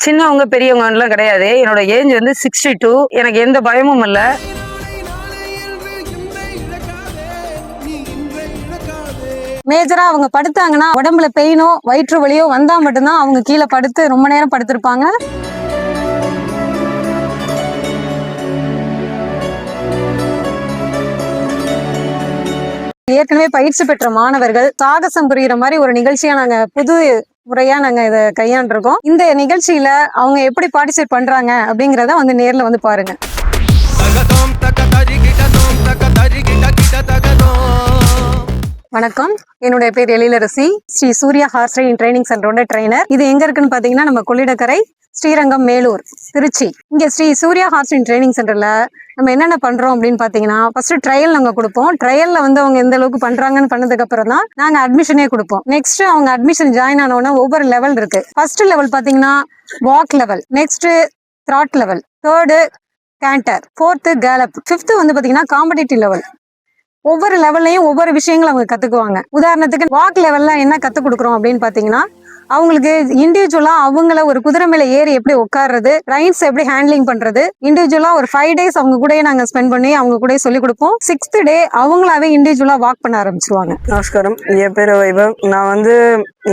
சின்னவங்க பெரியவங்கலாம் கிடையாது. என்னோட ஏஜ் வந்து 62. எனக்கு எந்த பயமும் இல்லை. மேஜரா அவங்க படுத்தாங்கன்னா உடம்புல பெயினோ வயிற்று வலியோ வந்தா மட்டும்தான் அவங்க கீழே படுத்து ரொம்ப நேரம் படுத்திருப்பாங்க. ஏற்கனவே பயிற்சி பெற்ற மாணவர்கள் சாகசம் புரிகிற மாதிரி ஒரு நிகழ்ச்சியா நாங்க புது முறையா நாங்க இதை கையாண்டிருக்கோம். இந்த நிகழ்ச்சியில அவங்க எப்படி பார்ட்டிசிபேட் பண்றாங்க அப்படிங்கறத வந்து நேர்ல வந்து பாருங்க. வணக்கம், என்னுடைய பேர் Ezhilarasi. Sri Surya horse riding training சென்டரோட ட்ரைனர். இது எங்க இருக்குன்னு பாத்தீங்கன்னா நம்ம கொள்ளிடக்கரை, ஸ்ரீரங்கம், மேலூர், திருச்சி. இங்க Sri Surya horse riding training சென்டர்ல நம்ம என்னென்ன பண்றோம் அப்படின்னு பாத்தீங்கன்னா, ஃபர்ஸ்ட் ட்ரையல் நாங்க கொடுப்போம். ட்ரையல்ல வந்து அவங்க எந்த அளவுக்கு பண்றாங்கன்னு பண்ணதுக்கு அப்புறம் தான் நாங்க அட்மிஷனே கொடுப்போம். நெக்ஸ்ட் அவங்க அட்மிஷன் ஜாயின் ஆனோன்னா ஒவ்வொரு லெவல் இருக்கு. ஃபர்ஸ்ட் லெவல் பாத்தீங்கன்னா walk level, next trot level, third canter, fourth gallop, fifth வந்து பாத்தீங்கன்னா காம்படிட்டிவ் லெவல். ஒவ்வொரு லெவல்லையும் ஒவ்வொரு விஷயங்கள் அவங்க கத்துக்குவாங்க. உதாரணத்துக்கு வாக் லெவல்ல என்ன கத்து கொடுக்குறோம் அப்படின்னு பாத்தீங்கன்னா, அவங்களுக்கு இண்டிவிஜுவலா அவங்கள ஒரு குதிரை மேல ஏறி எப்படி உட்கார்றது, ரைன்ஸ் எப்படி ஹேண்ட்லிங் பண்றது, இண்டிவிஜுவலா ஒரு 5 days அவங்க கூட நாங்க ஸ்பெண்ட் பண்ணி அவங்க கூட சொல்லி கொடுப்போம். 6th day அவங்களாவே இண்டிவிஜுவலா வாக் பண்ண ஆரம்பிச்சிருவாங்க. நமஸ்காரம், என் பேரு வைபவ். நான் வந்து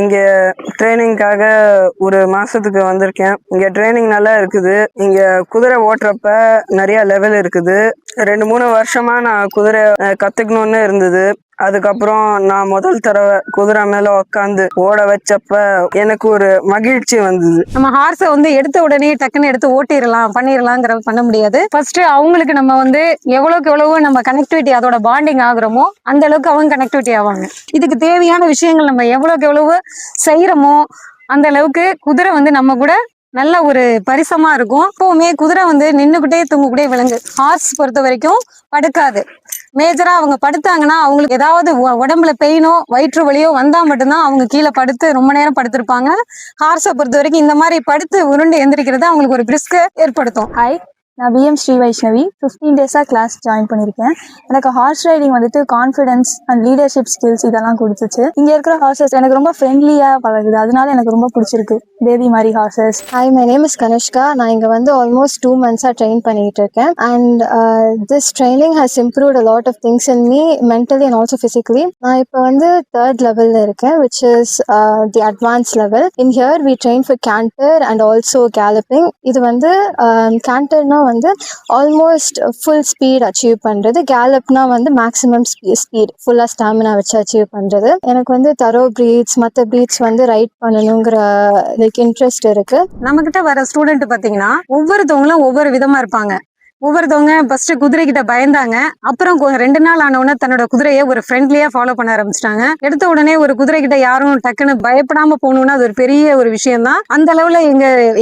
இங்க ட்ரைனிங்காக ஒரு மாசத்துக்கு வந்திருக்கேன். இங்க ட்ரைனிங் நல்லா இருக்குது. இங்க குதிரை ஓட்டுறப்ப நிறைய லெவல் இருக்குது. 2-3 வருஷமா நான் குதிரை கத்துக்கணும்னு இருந்தது. அதுக்கப்புறம் நான் முதல் தடவை குதிரை மேல உட்காந்து ஓட வச்சப்ப எனக்கு ஒரு மகிழ்ச்சி வந்தது. நம்ம ஹார்ஸை வந்து எடுத்த உடனே டக்குன்னு எடுத்து ஓட்டிடலாம் பண்ணிடலாங்கிற பண்ண முடியாது. ஃபர்ஸ்ட் அவங்களுக்கு நம்ம வந்து எவ்வளவுக்கு எவ்வளவு நம்ம கனெக்டிவிட்டி அதோட பாண்டிங் ஆகுறோமோ அந்த அளவுக்கு அவங்க கனெக்டிவிட்டி ஆவாங்க. இதுக்கு தேவையான விஷயங்கள் நம்ம எவ்வளவுக்கு எவ்வளவு செய்யறோமோ அந்த அளவுக்கு குதிரை வந்து நம்ம கூட நல்ல ஒரு பரிசமா இருக்கும். எப்பவுமே குதிரை வந்து நின்னுக்கிட்டே தூங்கக்கூடிய விலங்கு. ஹார்ஸ் பொறுத்த வரைக்கும் படுக்காது. மேஜரா அவங்க படுத்தாங்கன்னா அவங்களுக்கு ஏதாவது உடம்புல பெயினோ வயிற்று வலியோ வந்தா மட்டும்தான் அவங்க கீழே படுத்து ரொம்ப நேரம் படுத்திருப்பாங்க. ஹார்ஸை பொறுத்த வரைக்கும் இந்த மாதிரி படுத்து உருண்டு எந்திரிக்கிறது அவங்களுக்கு ஒரு பிரிஸ்க் ஏற்படுத்தும். ஹாய், நான் PM Sri Vaishnavi. 15 days class join பண்ணியிருக்கேன். எனக்கு ஹார்ஸ் ரைடிங் வந்துட்டு கான்ஃபிடன்ஸ் அண்ட் லீடர்ஷிப் ஸ்கில்ஸ் இதெல்லாம் கொடுத்துச்சு. இங்கே இருக்கிற ஹார்சஸ் எனக்கு ரொம்ப ஃப்ரெண்ட்லியாக பழகுது. அதனால எனக்கு ரொம்ப பிடிச்சிருக்கு பேபி மாதிரி horses. Hi, my name is Kanushka. நான் இங்கே வந்து ஆல்மோஸ்ட் 2 months ட்ரெயின் பண்ணிட்டு இருக்கேன். And this training has improved a lot of things in me mentally and also physically. நான் இப்போ வந்து 3rd level இருக்கேன், which is the advance level. In here we train for canter and also galloping. இது வந்து கேண்டர்னா வந்து almost full speed achieve பண்றது, கேலப்னா வந்து maximum speed ஃபுல்லா ஸ்டாமினா வச்சு அச்சீவ் பண்றது. எனக்கு வந்து தரோ பிரீட்ஸ் மற்ற பிரீட்ஸ் வந்து ரைட் பண்ணணுங்கிற இன்ட்ரெஸ்ட் இருக்கு. நம்ம கிட்ட வர ஸ்டூடெண்ட் பாத்தீங்கன்னா ஒவ்வொருத்தவங்களும் ஒவ்வொரு விதமா இருப்பாங்க. ஒவ்வொருத்தவங்க ஃபர்ஸ்ட் குதிரை கிட்ட பயந்தாங்க. அப்புறம் 2 நாள் ஆனவுடனே தன்னோட குதிரையை ஒரு ஃப்ரெண்ட்லியா ஃபாலோ பண்ண ஆரம்பிச்சிட்டாங்க. எடுத்த உடனே ஒரு குதிரை கிட்ட யாரும் டக்குன்னு பயப்படாம போகணும்னா அது ஒரு பெரிய ஒரு விஷயம் தான். அந்த அளவுல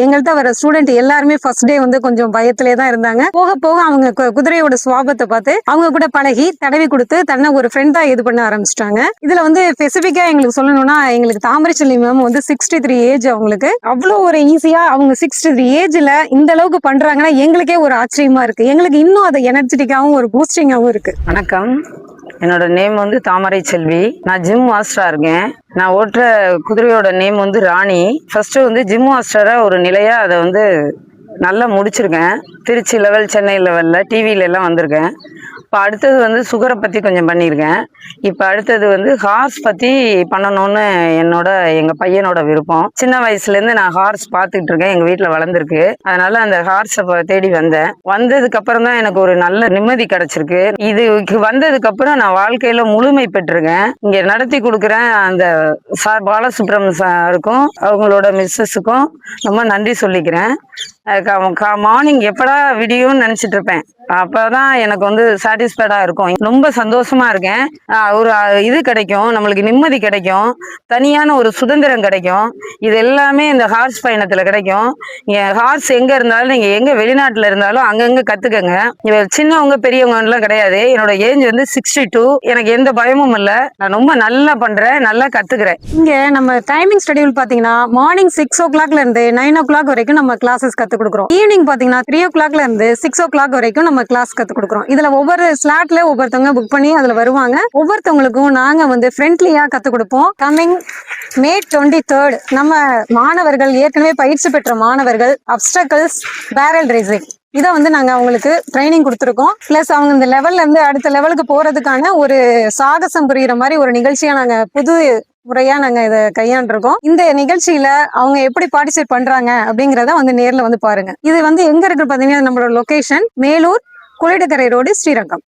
எங்கள்கிட்ட வர ஸ்டூடெண்ட் எல்லாருமே ஃபர்ஸ்ட் டே வந்து கொஞ்சம் பயத்திலே தான் இருந்தாங்க. போக போக அவங்க குதிரையோட சுவாபத்தை பார்த்து அவங்க கூட பழகி தடவி கொடுத்து தன்னை ஒரு ஃப்ரெண்டா இது பண்ண ஆரம்பிச்சிட்டாங்க. இதுல வந்து ஸ்பெசிபிக்கா எங்களுக்கு சொல்லணும்னா, எங்களுக்கு தாமரைச்செல்வி மேம் வந்து 63 ஏஜ். அவங்களுக்கு அவ்வளோ ஒரு ஈஸியா அவங்க 63 ஏஜ்ல இந்த அளவுக்கு பண்றாங்கன்னா எங்களுக்கே ஒரு ஆச்சரியமா இருக்கு. எங்களுக்கு இன்னும் அது எனர்ஜெட்டிக்காவும் ஒரு பூஸ்டிங்காவும் இருக்கு. வணக்கம், என்னோட நேம் வந்து தாமரைச்செல்வி. நான் ஜிம் மாஸ்டரா இருக்கேன். நான் ஓட்டுற குதிரையோட நேம் வந்து ராணி. ஃபர்ஸ்ட் வந்து ஜிம் மாஸ்டரா ஒரு நிலையா அதை வந்து நல்லா முடிச்சிருக்கேன். திருச்சி லெவல், சென்னை லெவலில் டிவியில எல்லாம் வந்திருக்கேன். இப்போ அடுத்தது வந்து சுகரை பற்றி கொஞ்சம் பண்ணியிருக்கேன். இப்போ அடுத்தது வந்து ஹார்ஸ் பற்றி பண்ணணும்னு எங்கள் பையனோட விருப்பம். சின்ன வயசுலேருந்து நான் ஹார்ஸ் பார்த்துக்கிட்டு இருக்கேன், எங்கள் வீட்டில் வளர்ந்துருக்கு. அதனால அந்த ஹார்ஸை தேடி வந்தேன். வந்ததுக்கப்புறம் தான் எனக்கு ஒரு நல்ல நிம்மதி கிடச்சிருக்கு. இதுக்கு வந்ததுக்கப்புறம் நான் வாழ்க்கையில் முழுமை பெற்றிருக்கேன். இங்கே நடத்தி கொடுக்குறேன் அந்த சார் பாலசுப்ரமணியம் சாருக்கும் அவங்களோட மிஸ்ஸஸுக்கும் ரொம்ப நன்றி சொல்லிக்கிறேன். மார்னிங் எப்படா விடியும்னு நினச்சிட்டு இருப்பேன். அப்போதான் எனக்கு வந்து சாட்டிஸ்ஃபைடாக இருக்கும். ரொம்ப சந்தோஷமா இருக்கேன். ஒரு இது கிடைக்கும், நம்மளுக்கு நிம்மதி கிடைக்கும், தனியான ஒரு சுதந்திரம் கிடைக்கும். இது எல்லாமே இந்த ஹார்ஸ் பயணத்தில் கிடைக்கும். ஹார்ஸ் எங்கே இருந்தாலும், நீங்கள் எங்கே வெளிநாட்டில் இருந்தாலும் அங்கங்கே கற்றுக்கங்க. சின்னவங்க பெரியவங்கலாம் கிடையாது. என்னோட ஏஜ் வந்து 62. எனக்கு எந்த பயமும் இல்லை. நான் ரொம்ப நல்லா பண்ணுறேன், நல்லா கற்றுக்கிறேன். இங்கே நம்ம டைமிங் ஷெட்யூல் பார்த்தீங்கன்னா மார்னிங் 6 o'clockல இருந்து 9 o'clock வரைக்கும் நம்ம கிளாஸஸ் கத்து கொடுக்குறோம். ஈவினிங் பாத்தீங்கன்னா 3 o'clockல இருந்து 6 o'clock வரைக்கும் நம்ம கிளாஸ் கத்து கொடுக்குறோம். இதுல ஒவ்வொரு ஸ்லாட்ல ஒவ்வொருத்தவங்க புக் பண்ணி அதுல வருவாங்க. ஒவ்வொருத்தவங்களுக்கும் நாங்க வந்து ஃப்ரெண்ட்லியா கத்து கொடுப்போம். கம்மிங் May 23rd நம்ம மாணவர்கள், ஏற்கனவே பயிற்சி பெற்ற மாணவர்கள், அப்டக்கல்ஸ், பேரல் ரேசிங் இதை வந்து நாங்க அவங்களுக்கு ட்ரைனிங் கொடுத்துருக்கோம். பிளஸ் அவங்க இந்த லெவல்ல இருந்து அடுத்த லெவலுக்கு போறதுக்கான ஒரு சாகசம் புரியுற மாதிரி ஒரு நிகழ்ச்சியா நாங்க புது முறையா நாங்க இதை கையாண்டிருக்கோம். இந்த நிகழ்ச்சியில அவங்க எப்படி பார்ட்டிசிபேட் பண்றாங்க அப்படிங்கறத வந்து நேர்ல வந்து பாருங்க. இது வந்து எங்க இருக்கு பாத்தீங்கன்னா நம்மளோட லொகேஷன் மேலூர், கொள்ளிடக்கரை ரோடு, ஸ்ரீரங்கம்.